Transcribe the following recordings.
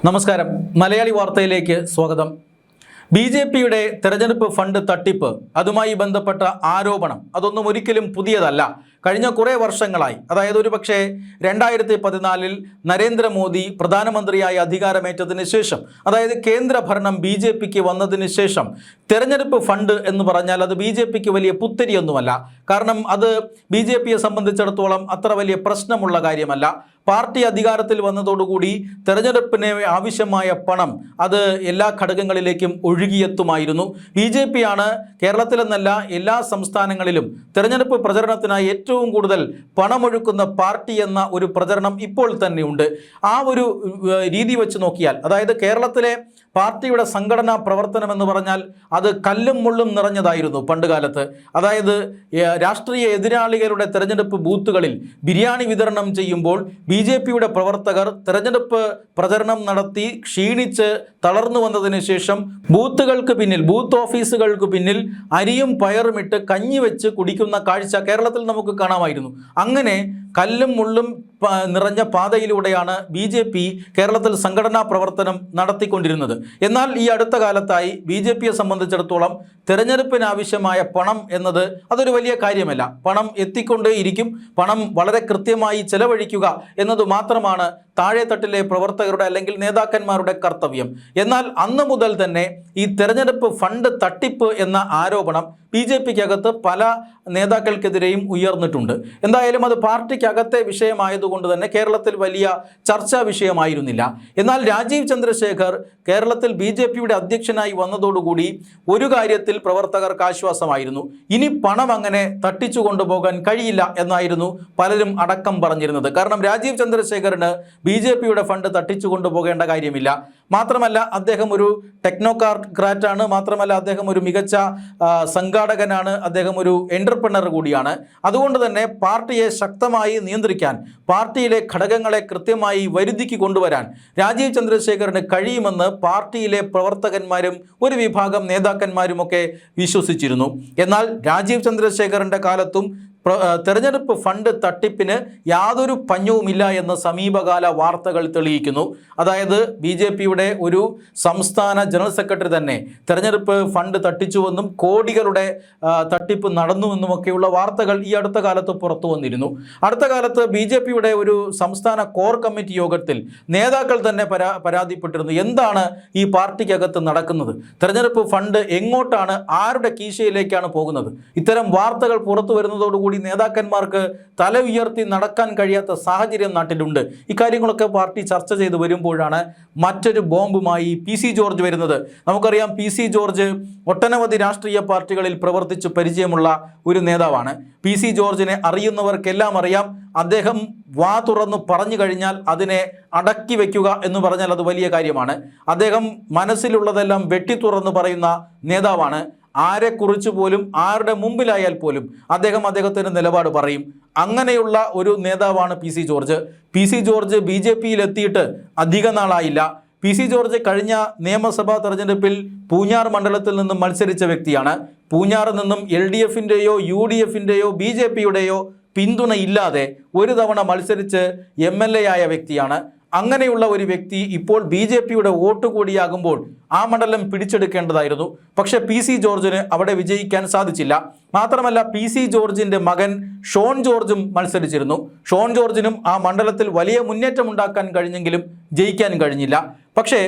നമസ്കാരം. മലയാളി വാർത്തയിലേക്ക് സ്വാഗതം. ബി.ജെ.പിയുടെ തെരഞ്ഞെടുപ്പ് ഫണ്ട് തട്ടിപ്പ്, അതുമായി ബന്ധപ്പെട്ട ആരോപണം അതൊന്നും ഒരിക്കലും പുതിയതല്ല. കഴിഞ്ഞ കുറേ വർഷങ്ങളായി, അതായത് ഒരു പക്ഷേ 2014 നരേന്ദ്രമോദി പ്രധാനമന്ത്രിയായി അധികാരമേറ്റതിന് ശേഷം, അതായത് കേന്ദ്രഭരണം ബി.ജെ.പിക്ക് വന്നതിന് ശേഷം തെരഞ്ഞെടുപ്പ് ഫണ്ട് എന്ന് പറഞ്ഞാൽ അത് ബി.ജെ.പിക്ക് വലിയ പുത്തരിയൊന്നുമല്ല. കാരണം അത് ബി.ജെ.പിയെ സംബന്ധിച്ചിടത്തോളം അത്ര വലിയ പ്രശ്നമുള്ള കാര്യമല്ല. പാർട്ടി അധികാരത്തിൽ വന്നതോടുകൂടി തെരഞ്ഞെടുപ്പിന് ആവശ്യമായ പണം അത് എല്ലാ ഘടകങ്ങളിലേക്കും ഒഴുകിയെത്തുമായിരുന്നു. ബി.ജെ.പിയാണ് കേരളത്തിലെന്നല്ല എല്ലാ സംസ്ഥാനങ്ങളിലും തെരഞ്ഞെടുപ്പ് പ്രചരണത്തിനായി ഏറ്റവും കൂടുതൽ പണമൊഴുക്കുന്ന പാർട്ടി എന്ന ഒരു പ്രചരണം ഇപ്പോൾ തന്നെയുണ്ട്. ആ ഒരു രീതി വെച്ച് നോക്കിയാൽ, അതായത് കേരളത്തിലെ പാർട്ടിയുടെ സംഘടനാ പ്രവർത്തനം എന്ന് പറഞ്ഞാൽ അത് കല്ലും മുള്ളും നിറഞ്ഞതായിരുന്നു പണ്ടുകാലത്ത്. അതായത് രാഷ്ട്രീയ എതിരാളികളുടെ തെരഞ്ഞെടുപ്പ് ബൂത്തുകളിൽ ബിരിയാണി വിതരണം ചെയ്യുമ്പോൾ ബി.ജെ.പിയുടെ പ്രവർത്തകർ തെരഞ്ഞെടുപ്പ് പ്രചരണം നടത്തി ക്ഷീണിച്ച് തളർന്നു വന്നതിന് ശേഷം ബൂത്തുകൾക്ക് പിന്നിൽ, ബൂത്ത് ഓഫീസുകൾക്ക് പിന്നിൽ അരിയും പയറുമിട്ട് കഞ്ഞി വെച്ച് കുടിക്കുന്ന കാഴ്ച കേരളത്തിൽ നമുക്ക് കാണാമായിരുന്നു. അങ്ങനെ കല്ലും മുള്ളും നിറഞ്ഞ പാതയിലൂടെയാണ് ബി.ജെ.പി കേരളത്തിൽ സംഘടനാ പ്രവർത്തനം നടത്തിക്കൊണ്ടിരുന്നത്. എന്നാൽ ഈ അടുത്ത കാലത്തായി ബി.ജെ.പിയെ സംബന്ധിച്ചിടത്തോളം തെരഞ്ഞെടുപ്പിനാവശ്യമായ പണം എന്നത് അതൊരു വലിയ കാര്യമല്ല. പണം എത്തിക്കൊണ്ടേയിരിക്കും. പണം വളരെ കൃത്യമായി ചെലവഴിക്കുക എന്നത് മാത്രമാണ് താഴെത്തട്ടിലെ പ്രവർത്തകരുടെ അല്ലെങ്കിൽ നേതാക്കന്മാരുടെ കർത്തവ്യം. എന്നാൽ അന്ന് മുതൽ തന്നെ ഈ തെരഞ്ഞെടുപ്പ് ഫണ്ട് തട്ടിപ്പ് എന്ന ആരോപണം ബി.ജെ.പിക്കകത്ത് പല നേതാക്കൾക്കെതിരെയും ഉയർന്നിട്ടുണ്ട്. എന്തായാലും അത് പാർട്ടിക്കകത്തെ വിഷയമായതുകൊണ്ട് തന്നെ കേരളത്തിൽ വലിയ ചർച്ചാ വിഷയമായിരുന്നില്ല. എന്നാൽ രാജീവ് ചന്ദ്രശേഖർ കേരളത്തിൽ ബി.ജെ.പിയുടെ അധ്യക്ഷനായി വന്നതോടുകൂടി ഒരു കാര്യത്തിൽ പ്രവർത്തകർക്ക് ആശ്വാസമായിരുന്നു. ഇനി പണം അങ്ങനെ തട്ടിച്ചു കൊണ്ടുപോകാൻ കഴിയില്ല എന്നായിരുന്നു പലരും അടക്കം പറഞ്ഞിരുന്നത്. കാരണം രാജീവ് ചന്ദ്രശേഖറിന് ബി.ജെ.പിയുടെ ഫണ്ട് തട്ടിച്ചു കൊണ്ടുപോകേണ്ട കാര്യമില്ല. മാത്രമല്ല അദ്ദേഹം ഒരു ടെക്നോക്രാറ്റാണ്. മാത്രമല്ല അദ്ദേഹം ഒരു മികച്ച സംഘാടകനാണ്. അദ്ദേഹം ഒരു എൻ്റർപ്രണർ കൂടിയാണ്. അതുകൊണ്ട് തന്നെ പാർട്ടിയെ ശക്തമായി നിയന്ത്രിക്കാൻ, പാർട്ടിയിലെ ഘടകങ്ങളെ കൃത്യമായി വരുതിക്ക് കൊണ്ടുവരാൻ രാജീവ് ചന്ദ്രശേഖറിന് കഴിയുമെന്ന് പാർട്ടിയിലെ പ്രവർത്തകന്മാരും ഒരു വിഭാഗം നേതാക്കന്മാരുമൊക്കെ വിശ്വസിച്ചിരുന്നു. എന്നാൽ രാജീവ് ചന്ദ്രശേഖറിൻ്റെ കാലത്തും തെരഞ്ഞെടുപ്പ് ഫണ്ട് തട്ടിപ്പിന് യാതൊരു പഞ്ഞവുമില്ല എന്ന് സമീപകാല വാർത്തകൾ തെളിയിക്കുന്നു. അതായത് ബി.ജെ.പിയുടെ ഒരു സംസ്ഥാന ജനറൽ സെക്രട്ടറി തന്നെ തെരഞ്ഞെടുപ്പ് ഫണ്ട് തട്ടിച്ചുവെന്നും കോടികളുടെ തട്ടിപ്പ് നടന്നുവെന്നുമൊക്കെയുള്ള വാർത്തകൾ ഈ അടുത്ത കാലത്ത് പുറത്തു വന്നിരുന്നു. അടുത്ത കാലത്ത് ബി.ജെ.പിയുടെ ഒരു സംസ്ഥാന കോർ കമ്മിറ്റി യോഗത്തിൽ നേതാക്കൾ തന്നെ പരാതിപ്പെട്ടിരുന്നു. എന്താണ് ഈ പാർട്ടിക്കകത്ത് നടക്കുന്നത്? തെരഞ്ഞെടുപ്പ് ഫണ്ട് എങ്ങോട്ടാണ്, ആരുടെ കീശയിലേക്കാണ് പോകുന്നത്? ഇത്തരം വാർത്തകൾ പുറത്തു വരുന്നതോടുകൂടി നേതാക്കന്മാർക്ക് തല ഉയർത്തി നടക്കാൻ കഴിയാത്ത സാഹചര്യം നാട്ടിലുണ്ട്. ഇക്കാര്യങ്ങളൊക്കെ പാർട്ടി ചർച്ച ചെയ്ത് വരുമ്പോഴാണ് മറ്റൊരു ബോംബുമായി പി.സി. ജോർജ് വരുന്നത്. നമുക്കറിയാം, പി.സി. ജോർജ് ഒട്ടനവധി രാഷ്ട്രീയ പാർട്ടികളിൽ പ്രവർത്തിച്ച് പരിചയമുള്ള ഒരു നേതാവാണ്. പി.സി. ജോർജിനെ അറിയുന്നവർക്കെല്ലാം അറിയാം, അദ്ദേഹം വാ തുറന്ന് പറഞ്ഞു കഴിഞ്ഞാൽ അതിനെ അടക്കി വയ്ക്കുക എന്ന് പറഞ്ഞാൽ അത് വലിയ കാര്യമാണ്. അദ്ദേഹം മനസ്സിലുള്ളതെല്ലാം വെട്ടി തുറന്ന് പറയുന്ന നേതാവാണ്. ആരെക്കുറിച്ച് പോലും, ആരുടെ മുമ്പിലായാൽ പോലും അദ്ദേഹത്തിന് നിലപാട് പറയും. അങ്ങനെയുള്ള ഒരു നേതാവാണ് പി.സി. ജോർജ്. പി.സി. ജോർജ് ബി.ജെ.പിയിൽ എത്തിയിട്ട് അധിക നാളായില്ല. പി.സി. ജോർജ് കഴിഞ്ഞ നിയമസഭാ തെരഞ്ഞെടുപ്പിൽ പൂഞ്ഞാർ മണ്ഡലത്തിൽ നിന്നും മത്സരിച്ച വ്യക്തിയാണ്. പൂഞ്ഞാറിൽ നിന്നും LDF-ൻ്റെയോ UDF-ൻ്റെയോ ബി.ജെ.പിയുടെയോ പിന്തുണ ഇല്ലാതെ ഒരു തവണ മത്സരിച്ച് MLA ആയ വ്യക്തിയാണ്. അങ്ങനെയുള്ള ഒരു വ്യക്തി ഇപ്പോൾ ബി.ജെ.പിയുടെ വോട്ട് കൂടിയാകുമ്പോൾ ആ മണ്ഡലം പിടിച്ചെടുക്കേണ്ടതായിരുന്നു. പക്ഷേ പി.സി. ജോർജിന് അവിടെ വിജയിക്കാൻ സാധിച്ചില്ല. മാത്രമല്ല, പി.സി. ജോർജിൻ്റെ മകൻ ഷോൺ ജോർജും മത്സരിച്ചിരുന്നു. ഷോൺ ജോർജിനും ആ മണ്ഡലത്തിൽ വലിയ മുന്നേറ്റം ഉണ്ടാക്കാൻ കഴിഞ്ഞെങ്കിലും ജയിക്കാൻ കഴിഞ്ഞില്ല. പക്ഷേ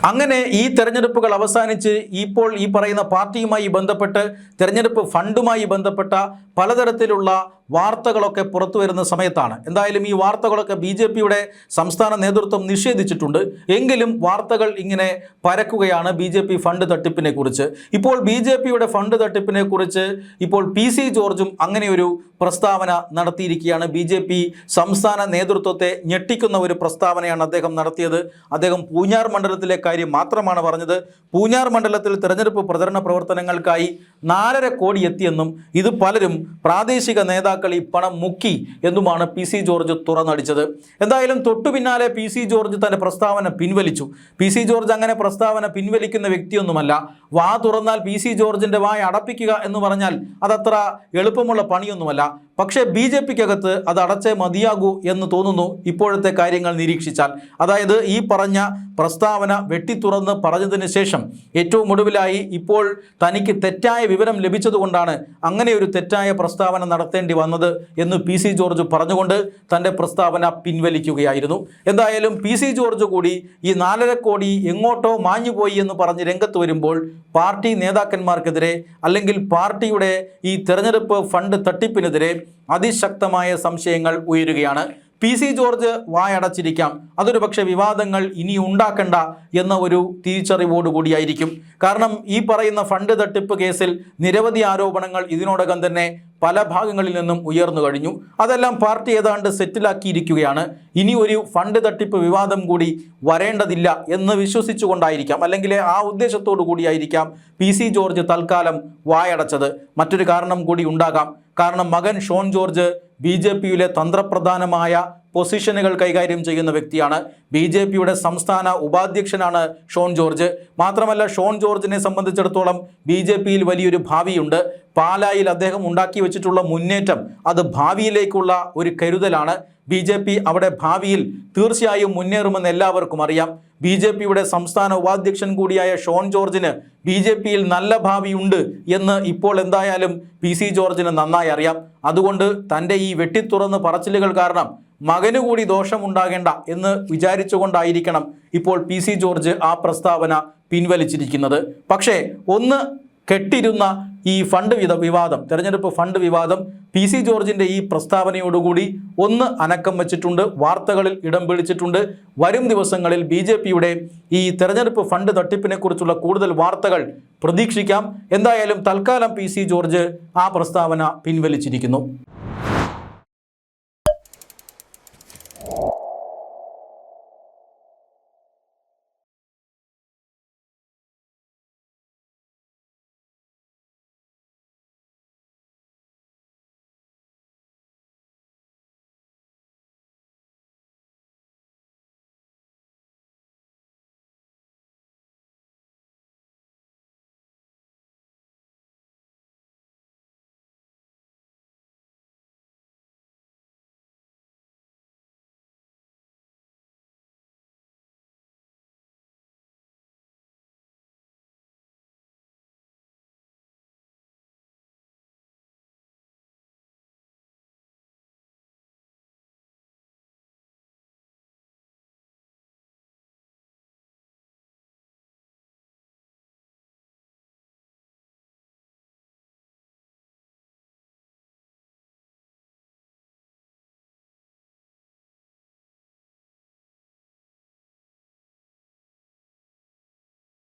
അങ്ങനെ ഈ തെരഞ്ഞെടുപ്പുകൾ അവസാനിച്ച് ഇപ്പോൾ ഈ പറയുന്ന പാർട്ടിയുമായി ബന്ധപ്പെട്ട് തെരഞ്ഞെടുപ്പ് ഫണ്ടുമായി ബന്ധപ്പെട്ട പലതരത്തിലുള്ള വാർത്തകളൊക്കെ പുറത്തു വരുന്ന സമയത്താണ്, എന്തായാലും ഈ വാർത്തകളൊക്കെ ബി.ജെ.പിയുടെ സംസ്ഥാന നേതൃത്വം നിഷേധിച്ചിട്ടുണ്ട്. എങ്കിലും വാർത്തകൾ ഇങ്ങനെ പരക്കുകയാണ് ബി.ജെ.പി ഫണ്ട് തട്ടിപ്പിനെ കുറിച്ച്. ഇപ്പോൾ ബി.ജെ.പിയുടെ ഫണ്ട് തട്ടിപ്പിനെ കുറിച്ച് ഇപ്പോൾ പി.സി. ജോർജും അങ്ങനെ ഒരു പ്രസ്താവന നടത്തിയിരിക്കുകയാണ്. ബി.ജെ.പി സംസ്ഥാന നേതൃത്വത്തെ ഞെട്ടിക്കുന്ന ഒരു പ്രസ്താവനയാണ് അദ്ദേഹം നടത്തിയത്. അദ്ദേഹം പൂഞ്ഞാർ മണ്ഡലത്തിലെ കാര്യം മാത്രമാണ് പറഞ്ഞത്. പൂഞ്ഞാർ മണ്ഡലത്തിൽ തെരഞ്ഞെടുപ്പ് പ്രചരണ പ്രവർത്തനങ്ങൾക്കായി 4.5 കോടി എത്തിയെന്നും ഇത് പലരും പ്രാദേശിക നേതാക്കൾ ഈ പണം മുക്കി എന്നുമാണ് പി.സി. ജോർജ് തുറന്നടിച്ചത്. എന്തായാലും തൊട്ടു പിന്നാലെ പി.സി. ജോർജ് തന്റെ പ്രസ്താവന പിൻവലിച്ചു. പി.സി. ജോർജ് അങ്ങനെ പ്രസ്താവന പിൻവലിക്കുന്ന വ്യക്തിയൊന്നുമല്ല. വാ തുറന്നാൽ പി.സി. ജോർജിന്റെ വായ അടപ്പിക്കുക എന്ന് പറഞ്ഞാൽ അതത്ര എളുപ്പമുള്ള പണിയൊന്നുമല്ല. പക്ഷേ BJPക്കകത്ത് അത് അടച്ചേ മതിയാകൂ എന്ന് തോന്നുന്നു ഇപ്പോഴത്തെ കാര്യങ്ങൾ നിരീക്ഷിച്ചാൽ. അതായത് ഈ പറഞ്ഞ പ്രസ്താവന വെട്ടിത്തുറന്ന് പറഞ്ഞതിന് ശേഷം ഏറ്റവും ഒടുവിലായി ഇപ്പോൾ തനിക്ക് തെറ്റായ വിവരം ലഭിച്ചതുകൊണ്ടാണ് അങ്ങനെ ഒരു തെറ്റായ പ്രസ്താവന നടത്തേണ്ടി വന്നത് എന്ന് PC ജോർജ് പറഞ്ഞുകൊണ്ട് തൻ്റെ പ്രസ്താവന പിൻവലിക്കുകയായിരുന്നു. എന്തായാലും PC ജോർജ് കൂടി ഈ 4.5 കോടി എങ്ങോട്ടോ മാഞ്ഞുപോയി എന്ന് പറഞ്ഞ് രംഗത്ത് വരുമ്പോൾ പാർട്ടി നേതാക്കന്മാർക്കെതിരെ അല്ലെങ്കിൽ പാർട്ടിയുടെ ഈ തെരഞ്ഞെടുപ്പ് ഫണ്ട് തട്ടിപ്പിനെതിരെ അതിശക്തമായ സംശയങ്ങൾ ഉയരുകയാണ്. PC ജോർജ് വായടച്ചിരിക്കാം, അതൊരു പക്ഷേ വിവാദങ്ങൾ ഇനി ഉണ്ടാക്കണ്ട എന്ന ഒരു തിരിച്ചറിവോടുകൂടിയായിരിക്കും. കാരണം ഈ പറയുന്ന ഫണ്ട് തട്ടിപ്പ് കേസിൽ നിരവധി ആരോപണങ്ങൾ ഇതിനോടകം തന്നെ പല ഭാഗങ്ങളിൽ നിന്നും ഉയർന്നു കഴിഞ്ഞു. അതെല്ലാം പാർട്ടി ഏതാണ്ട് സെറ്റിലാക്കിയിരിക്കുകയാണ്. ഇനി ഒരു ഫണ്ട് തട്ടിപ്പ് വിവാദം കൂടി വരേണ്ടതില്ല എന്ന് വിശ്വസിച്ചുകൊണ്ടായിരിക്കാം, അല്ലെങ്കിൽ ആ ഉദ്ദേശത്തോടു കൂടിയായിരിക്കാം PC ജോർജ് തൽക്കാലം വായടച്ചത്. മറ്റൊരു കാരണം കൂടി ഉണ്ടാകാം. കാരണം മകൻ ഷോൺ ജോർജ് BJPയിലെ തന്ത്രപ്രധാനമായ പൊസിഷനുകൾ കൈകാര്യം ചെയ്യുന്ന വ്യക്തിയാണ്. BJPയുടെ സംസ്ഥാന ഉപാധ്യക്ഷനാണ് ഷോൺ ജോർജ്. മാത്രമല്ല ഷോൺ ജോർജിനെ സംബന്ധിച്ചിടത്തോളം BJPയിൽ വലിയൊരു ഭാവിയുണ്ട്. പാലായിൽ അദ്ദേഹം ഉണ്ടാക്കി വെച്ചിട്ടുള്ള മുന്നേറ്റം അത് ഭാവിയിലേക്കുള്ള ഒരു കരുതലാണ്. BJP അവിടെ ഭാവിയിൽ തീർച്ചയായും മുന്നേറുമെന്ന് എല്ലാവർക്കും അറിയാം. BJPയുടെ സംസ്ഥാന ഉപാധ്യക്ഷൻ കൂടിയായ ഷോൺ ജോർജിന് BJPയിൽ നല്ല ഭാവിയുണ്ട് എന്ന് ഇപ്പോൾ എന്തായാലും PC ജോർജിന് നന്നായി അറിയാം. അതുകൊണ്ട് തൻ്റെ ഈ വെട്ടിത്തുറന്ന് പറച്ചിലുകൾ കാരണം മകന് കൂടി ദോഷമുണ്ടാകേണ്ട എന്ന് വിചാരിച്ചുകൊണ്ടായിരിക്കണം ഇപ്പോൾ PC ജോർജ് ആ പിൻവലിച്ചിരിക്കുന്നത്. പക്ഷേ ഒന്ന് കെട്ടിരുന്ന ഈ ഫണ്ട് വിവാദം, തെരഞ്ഞെടുപ്പ് ഫണ്ട് വിവാദം PC ജോർജിൻ്റെ ഈ പ്രസ്താവനയോടുകൂടി ഒന്ന് അനക്കം വച്ചിട്ടുണ്ട്, വാർത്തകളിൽ ഇടം പിടിച്ചിട്ടുണ്ട്. വരും ദിവസങ്ങളിൽ BJPയുടെ ഈ തെരഞ്ഞെടുപ്പ് ഫണ്ട് തട്ടിപ്പിനെക്കുറിച്ചുള്ള കൂടുതൽ വാർത്തകൾ പ്രതീക്ഷിക്കാം. എന്തായാലും തൽക്കാലം PC ജോർജ് ആ പ്രസ്താവന പിൻവലിച്ചിരിക്കുന്നു.